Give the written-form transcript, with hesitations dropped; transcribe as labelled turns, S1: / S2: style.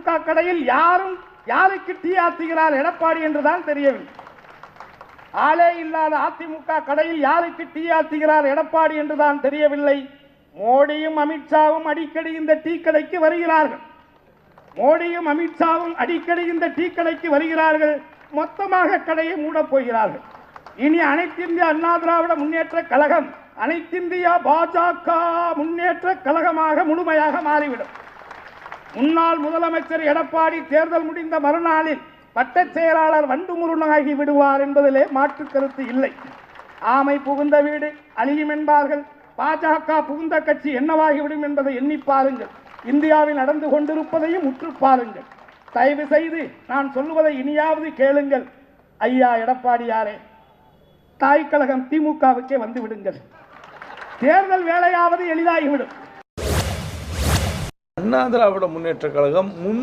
S1: அதிமுக கடையில் யாருக்கு டீ ஆத்துகிறார் எடப்பாடி என்றுதான் தெரியவில்லை. ஆளே இல்லாத அதிமுக கடையில் யாருக்கு டீ ஆத்துகிறார் எடப்பாடி என்றுதான் தெரியவில்லை. மோடியும் அமித்ஷாவும் அடிக்கடி இந்த டீ கடைக்கு வருகிறார்கள். மொத்தமாக கடையை மூடப் போகிறார்கள். இனி அனைத்திந்திய அண்ணா திராவிட முன்னேற்ற கழகம் அனைத்திந்திய பாஜக முன்னேற்ற கழகமாக முழுமையாக மாறிவிடும். முன்னாள் முதலமைச்சர் எடப்பாடி தேர்தல் முடிந்த மறுநாளில் வட்டச் செயலாளர் வண்டுமுருகனாகி விடுவார் என்பதிலே மாற்று கருத்து இல்லை. ஆமை புகுந்த வீடு அழியும் என்பார்கள். பாஜக புகுந்த கட்சி என்னவாகிவிடும் என்பதை எண்ணி பாருங்கள். இந்தியாவில் நடந்து கொண்டிருப்பதையும் உற்று பாருங்கள். தயவு செய்து நான் சொல்லுவதை இனியாவது கேளுங்கள். ஐயா எடப்பாடியாரே, தாய் கழகம் திமுகவுக்கே வந்து விடுங்கள். தேர்தல் வேலையாவது எளிதாகிவிடும்.
S2: அண்ணா திராவிட முன்னேற்ற கழகம்